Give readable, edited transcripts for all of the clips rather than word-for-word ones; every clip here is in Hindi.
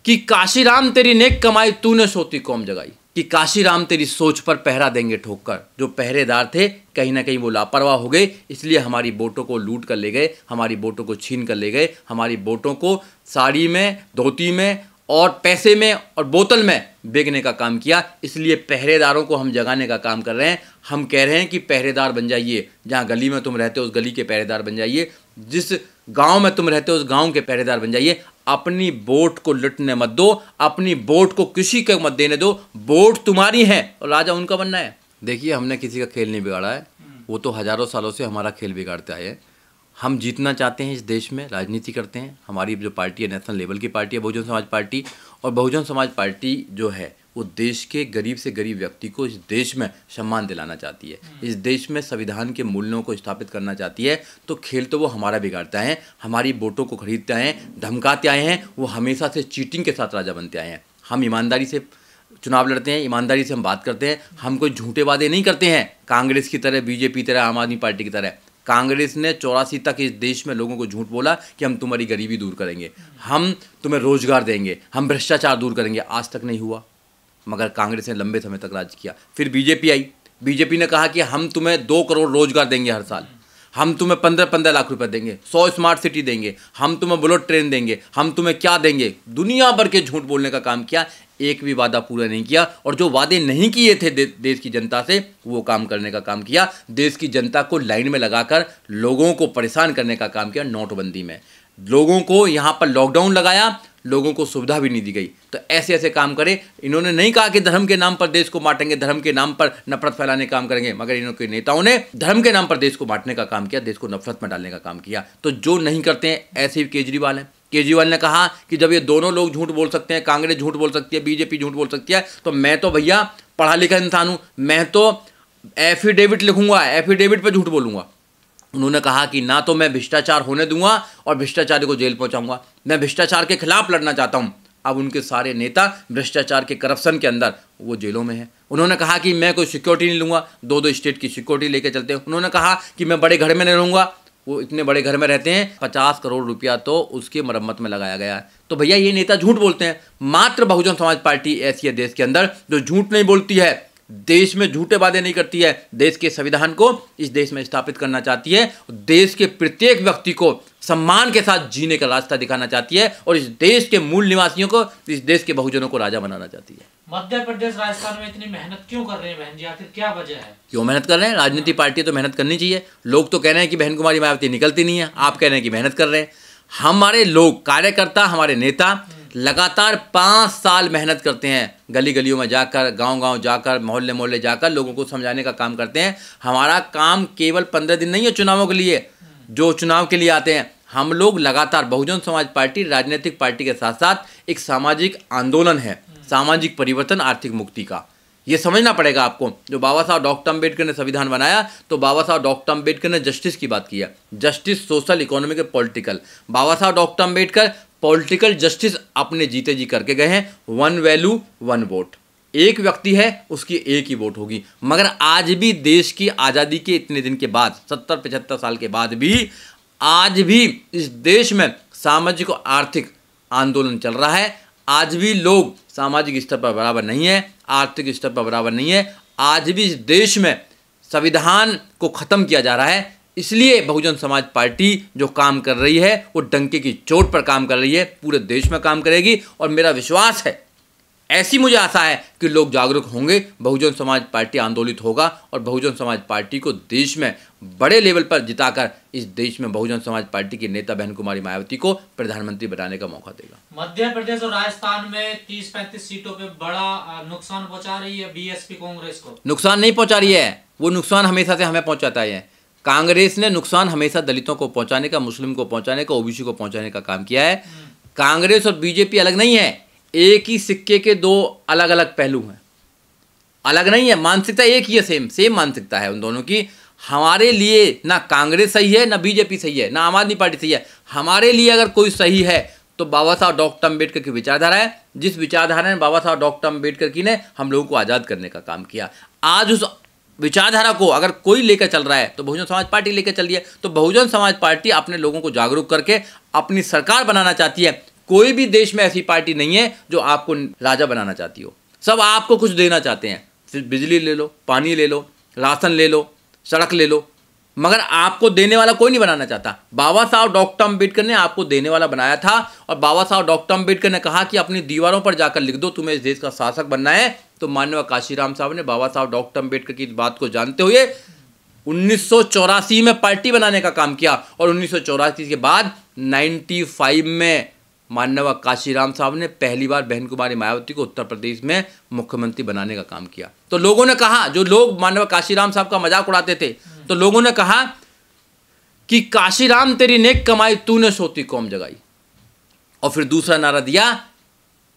कि काशीराम तेरी नेक कमाई तूने सोती कौम जगाई, कि काशीराम तेरी सोच पर पहरा देंगे ठोकर। जो पहरेदार थे कहीं ना कहीं वो लापरवाह हो गए, इसलिए हमारी वोटों को लूट कर ले गए, हमारी वोटों को छीन कर ले गए, हमारी वोटों को साड़ी में, धोती में और पैसे में और बोतल में बेचने का काम किया। इसलिए पहरेदारों को हम जगाने का काम कर रहे हैं। हम कह रहे हैं कि पहरेदार बन जाइए, जहाँ गली में तुम रहते हो उस गली के पहरेदार बन जाइए, जिस गांव में तुम रहते हो उस गांव के पहरेदार बन जाइए। अपनी वोट को लुटने मत दो, अपनी वोट को किसी को मत देने दो। वोट तुम्हारी है और राजा उनका बनना है। देखिए, हमने किसी का खेल नहीं बिगाड़ा है, वो तो हजारों सालों से हमारा खेल बिगाड़ते आए हैं। हम जीतना चाहते हैं, इस देश में राजनीति करते हैं। हमारी जो पार्टी है नेशनल लेवल की पार्टी है बहुजन समाज पार्टी, और बहुजन समाज पार्टी जो है वो देश के गरीब से गरीब व्यक्ति को इस देश में सम्मान दिलाना चाहती है, इस देश में संविधान के मूल्यों को स्थापित करना चाहती है। तो खेल तो वो हमारा बिगाड़ते हैं, हमारी वोटों को खरीदते आए हैं, धमकाते आए हैं। वो हमेशा से चीटिंग के साथ राजा बनते आए हैं। हम ईमानदारी से चुनाव लड़ते हैं, ईमानदारी से हम बात करते हैं, हम कोई झूठे वादे नहीं करते हैं कांग्रेस की तरह, बीजेपी की तरह, आम आदमी पार्टी की तरह। कांग्रेस ने 84 तक इस देश में लोगों को झूठ बोला कि हम तुम्हारी गरीबी दूर करेंगे, हम तुम्हें रोजगार देंगे, हम भ्रष्टाचार दूर करेंगे। आज तक नहीं हुआ, मगर कांग्रेस ने लंबे समय तक राज किया। फिर बीजेपी आई, बीजेपी ने कहा कि हम तुम्हें 2 करोड़ रोजगार देंगे हर साल, हम तुम्हें 15-15 लाख रुपए देंगे, 100 स्मार्ट सिटी देंगे, हम तुम्हें बुलेट ट्रेन देंगे, हम तुम्हें क्या देंगे। दुनिया भर के झूठ बोलने का काम किया, एक भी वादा पूरा नहीं किया। और जो वादे नहीं किए थे देश की जनता से, वो काम करने का काम किया। देश की जनता को लाइन में लगाकर लोगों को परेशान करने का काम किया। नोटबंदी में लोगों को यहाँ पर लॉकडाउन लगाया, लोगों को सुविधा भी नहीं दी गई। तो ऐसे ऐसे काम करे। इन्होंने नहीं कहा कि धर्म के नाम पर देश को बांटेंगे, धर्म के नाम पर नफरत फैलाने का काम करेंगे, मगर इनके नेताओं ने धर्म के नाम पर देश को बांटने का काम किया, देश को नफरत में डालने का काम किया। तो जो नहीं करते हैं, ऐसे ही केजरीवाल हैं। केजरीवाल ने कहा कि जब ये दोनों लोग झूठ बोल सकते हैं, कांग्रेस झूठ बोल सकती है, बीजेपी झूठ बोल सकती है, तो मैं तो भैया पढ़ा लिखा इंसान हूँ, मैं तो एफिडेविट लिखूंगा, एफिडेविट पर झूठ बोलूंगा। उन्होंने कहा कि ना तो मैं भ्रष्टाचार होने दूंगा और भ्रष्टाचारी को जेल पहुंचाऊंगा, मैं भ्रष्टाचार के खिलाफ लड़ना चाहता हूं। अब उनके सारे नेता भ्रष्टाचार के करप्शन के अंदर वो जेलों में है। उन्होंने कहा कि मैं कोई सिक्योरिटी नहीं लूंगा, 2-2 स्टेट की सिक्योरिटी लेके चलते हैं। उन्होंने कहा कि मैं बड़े घर में नहीं रहूंगा, वो इतने बड़े घर में रहते हैं, 50 करोड़ रुपया तो उसके मरम्मत में लगाया गया है। तो भैया ये नेता झूठ बोलते हैं। मात्र बहुजन समाज पार्टी ऐसी है देश के अंदर जो झूठ नहीं बोलती है, देश में झूठे वादे नहीं करती है, देश के संविधान को इस देश में स्थापित करना चाहती है, देश के प्रत्येक व्यक्ति को सम्मान के साथ जीने का रास्ता दिखाना चाहती है, और इस देश के मूल निवासियों को, इस देश के बहुजनों को राजा बनाना चाहती है। मध्य प्रदेश, राजस्थान में इतनी मेहनत क्यों कर रहे हैं बहन जी, आखिर क्या वजह है? क्यों मेहनत कर रहे हैं? राजनीति पार्टी तो मेहनत करनी चाहिए। लोग तो कह रहे हैं कि बहन कुमारी मायावती निकलती नहीं है, आप कह रहे हैं कि मेहनत कर रहे हैं। हमारे लोग, कार्यकर्ता, हमारे नेता लगातार 5 साल मेहनत करते हैं, गली गलियों में जाकर, गांव-गांव जाकर, मोहल्ले मोहल्ले जाकर लोगों को समझाने का काम करते हैं। हमारा काम केवल 15 दिन नहीं है चुनावों के लिए, जो चुनाव के लिए आते हैं। हम लोग लगातार, बहुजन समाज पार्टी राजनीतिक पार्टी के साथ साथ एक सामाजिक आंदोलन है, सामाजिक परिवर्तन, आर्थिक मुक्ति का। ये समझना पड़ेगा आपको। जो बाबा साहब डॉक्टर अम्बेडकर ने संविधान बनाया, तो बाबा साहब डॉक्टर अम्बेडकर ने जस्टिस की बात किया, जस्टिस सोशल, इकोनॉमिक, पॉलिटिकल। बाबा साहब डॉक्टर अम्बेडकर पॉलिटिकल जस्टिस अपने जीते जी करके गए हैं। 1 वैल्यू 1 वोट, एक व्यक्ति है उसकी एक ही वोट होगी। मगर आज भी देश की आज़ादी के इतने दिन के बाद, 70-75 साल के बाद भी, आज भी इस देश में सामाजिक और आर्थिक आंदोलन चल रहा है। आज भी लोग सामाजिक स्तर पर बराबर नहीं है, आर्थिक स्तर पर बराबर नहीं है। आज भी इस देश में संविधान को ख़त्म किया जा रहा है। इसलिए बहुजन समाज पार्टी जो काम कर रही है वो डंके की चोट पर काम कर रही है, पूरे देश में काम करेगी। और मेरा विश्वास है, ऐसी मुझे आशा है कि लोग जागरूक होंगे, बहुजन समाज पार्टी आंदोलित होगा और बहुजन समाज पार्टी को देश में बड़े लेवल पर जिताकर इस देश में बहुजन समाज पार्टी की नेता बहन कुमारी मायावती को प्रधानमंत्री बनाने का मौका देगा। मध्य प्रदेश और राजस्थान में 30-35 सीटों पे बड़ा नुकसान पहुंचा रही है बीएसपी कांग्रेस को। नुकसान नहीं पहुंचा रही है, वो नुकसान हमेशा से हमें पहुंचाता है। कांग्रेस ने नुकसान हमेशा दलितों को पहुंचाने का, मुस्लिम को पहुंचाने का, ओबीसी को पहुंचाने का काम किया है। कांग्रेस और बीजेपी अलग नहीं है, एक ही सिक्के के 2 अलग अलग पहलू हैं, अलग नहीं है। मानसिकता एक ही है, सेम मानसिकता है उन दोनों की। हमारे लिए ना कांग्रेस सही है, ना बीजेपी सही है, ना आम आदमी पार्टी सही है। हमारे लिए अगर कोई सही है तो बाबा साहब डॉक्टर अम्बेडकर की विचारधारा है। जिस विचारधारा ने बाबा साहब डॉक्टर अम्बेडकर की ने हम लोगों को आज़ाद करने का काम किया, आज उस विचारधारा को अगर कोई लेकर चल रहा है तो बहुजन समाज पार्टी लेकर चल रही है। तो बहुजन समाज पार्टी अपने लोगों को जागरूक करके अपनी सरकार बनाना चाहती है। कोई भी देश में ऐसी पार्टी नहीं है जो आपको राजा बनाना चाहती हो। सब आपको कुछ देना चाहते हैं, सिर्फ बिजली ले लो, पानी ले लो, राशन ले लो, सड़क ले लो, मगर आपको देने वाला कोई नहीं बनाना चाहता। बाबा साहब डॉक्टर अम्बेडकर ने आपको देने वाला बनाया था, और बाबा साहब डॉक्टर अम्बेडकर ने कहा कि अपनी दीवारों पर जाकर लिख दो तुम्हें इस देश का शासक बनना है। तो माननीय काशीराम साहब ने बाबा साहब डॉक्टर अम्बेडकर की इस बात को जानते हुए 1984 में पार्टी बनाने का काम किया, और 1984 के बाद 95 में माननीय काशीराम साहब ने पहली बार बहन कुमारी मायावती को उत्तर प्रदेश में मुख्यमंत्री बनाने का काम किया। तो लोगों ने कहा, जो लोग माननीय काशीराम साहब का मजाक उड़ाते थे, तो लोगों ने कहा कि काशीराम तेरी नेक कमाई तूने सोती कौम जगाई। और फिर दूसरा नारा दिया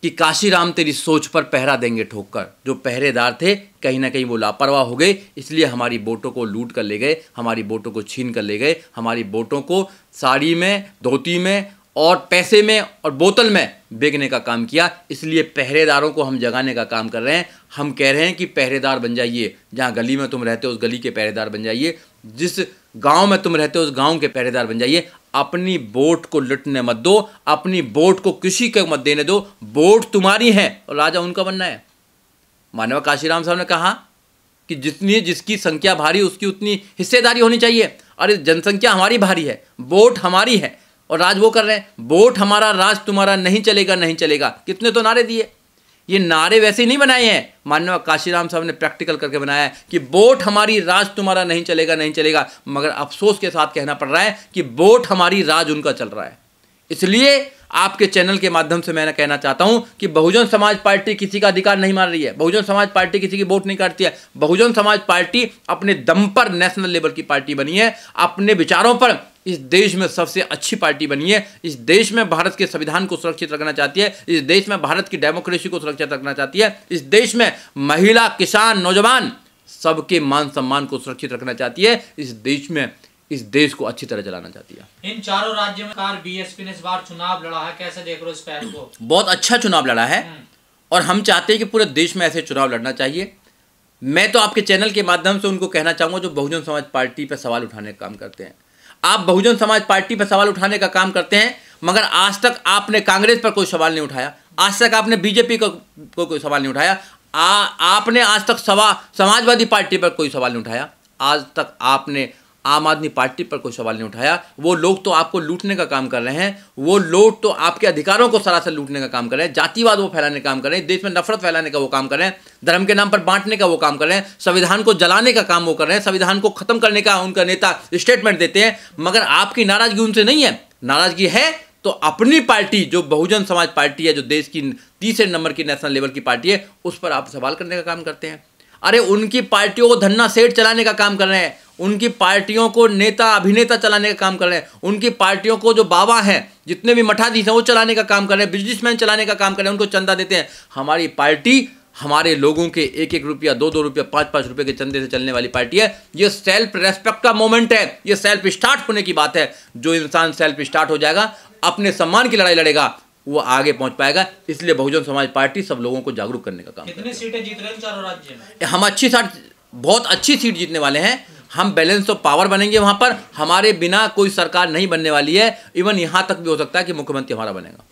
कि काशीराम तेरी सोच पर पहरा देंगे ठोक कर। जो पहरेदार थे कहीं ना कहीं वो लापरवाह हो गए, इसलिए हमारी वोटों को लूट कर ले गए, हमारी वोटों को छीन कर ले गए, हमारी वोटों को साड़ी में, धोती में और पैसे में और बोतल में बेचने का काम किया। इसलिए पहरेदारों को हम जगाने का काम कर रहे हैं। हम कह रहे हैं कि पहरेदार बन जाइए, जहाँ गली में तुम रहते हो उस गली के पहरेदार बन जाइए, जिस गांव में तुम रहते हो उस गांव के पहरेदार बन जाइए। अपनी वोट को लुटने मत दो, अपनी वोट को किसी को मत देने दो। वोट तुम्हारी है और राजा उनका बनना है। माननीय काशीराम साहब ने कहा कि जिसकी संख्या भारी उसकी उतनी हिस्सेदारी होनी चाहिए। अरे जनसंख्या हमारी भारी है, वोट हमारी है, और राज वो कर रहे हैं। वोट हमारा, राज तुम्हारा, नहीं चलेगा नहीं चलेगा। कितने तो नारे दिए, ये नारे वैसे ही नहीं बनाए हैं, माननीय काशीराम साहब ने प्रैक्टिकल करके बनाया है कि वोट हमारी, राज तुम्हारा, नहीं चलेगा नहीं चलेगा। मगर अफसोस के साथ कहना पड़ रहा है कि वोट हमारी, राज उनका चल रहा है। इसलिए आपके चैनल के माध्यम से मैं कहना चाहता हूं कि बहुजन समाज पार्टी किसी का अधिकार नहीं मार रही है, बहुजन समाज पार्टी किसी की वोट नहीं काटती है। बहुजन समाज पार्टी अपने दम पर नेशनल लेवल की पार्टी बनी है, अपने विचारों पर इस देश में सबसे अच्छी पार्टी बनी है। इस देश में भारत के संविधान को सुरक्षित रखना चाहती है, इस देश में भारत की डेमोक्रेसी को सुरक्षित रखना चाहती है, इस देश में महिला, किसान, नौजवान सबके मान सम्मान को सुरक्षित रखना चाहती है, इस देश में इस देश को अच्छी तरह चलाना चाहती है। इन चारों राज्यों में बीएसपी ने इस बार चुनाव लड़ा है, कैसे देख रहे हो इस पहल को? बहुत अच्छा चुनाव लड़ा है, और हम चाहते हैं कि पूरे देश में ऐसे चुनाव लड़ना चाहिए। मैं तो आपके चैनल के माध्यम से उनको कहना चाहूँगा जो बहुजन समाज पार्टी पर सवाल उठाने का काम करते हैं। आप बहुजन समाज पार्टी पर सवाल उठाने का काम करते हैं, मगर आज तक आपने कांग्रेस पर कोई सवाल नहीं उठाया, आज तक आपने बीजेपी को कोई सवाल नहीं उठाया, आपने आज तक समाजवादी पार्टी पर कोई सवाल नहीं उठाया, आज तक आपने आम आदमी पार्टी पर कोई सवाल नहीं उठाया। वो लोग तो आपको लूटने का काम कर रहे हैं, वो लोग तो आपके अधिकारों को सरासर लूटने का काम कर रहे हैं, जातिवाद वो फैलाने का काम कर रहे हैं, देश में नफरत फैलाने का वो काम कर रहे हैं, धर्म के नाम पर बांटने का वो काम कर रहे हैं, संविधान को जलाने का काम वो कर रहे हैं, संविधान को खत्म करने का उनका नेता स्टेटमेंट देते हैं। मगर आपकी नाराजगी उनसे नहीं है, नाराजगी है तो अपनी पार्टी जो बहुजन समाज पार्टी है, जो देश की तीसरे नंबर की नेशनल लेवल की पार्टी है, उस पर आप सवाल करने का काम करते हैं। अरे उनकी पार्टियों को धन्ना सेठ चलाने का काम कर रहे हैं, उनकी पार्टियों को नेता अभिनेता चलाने का काम कर रहे हैं, उनकी पार्टियों को जो बाबा हैं, जितने भी मठाधीश हैं, वो चलाने का काम कर रहे हैं, बिजनेसमैन चलाने का काम कर रहे हैं, उनको चंदा देते हैं। हमारी पार्टी हमारे लोगों के 1-1 रुपया, 2-2 रुपया, 5-5 रुपये के चंदे से चलने वाली पार्टी है। ये सेल्फ रेस्पेक्ट का मोमेंट है, ये सेल्फ स्टार्ट होने की बात है। जो इंसान सेल्फ स्टार्ट हो जाएगा, अपने सम्मान की लड़ाई लड़ेगा, वो आगे पहुंच पाएगा। इसलिए बहुजन समाज पार्टी सब लोगों को जागरूक करने का काम। कितनी सीटें जीत रहे हैं चारों राज्य में? हम बहुत अच्छी सीट जीतने वाले हैं। हम बैलेंस ऑफ पावर बनेंगे वहां पर, हमारे बिना कोई सरकार नहीं बनने वाली है। इवन यहां तक भी हो सकता है कि मुख्यमंत्री हमारा बनेगा।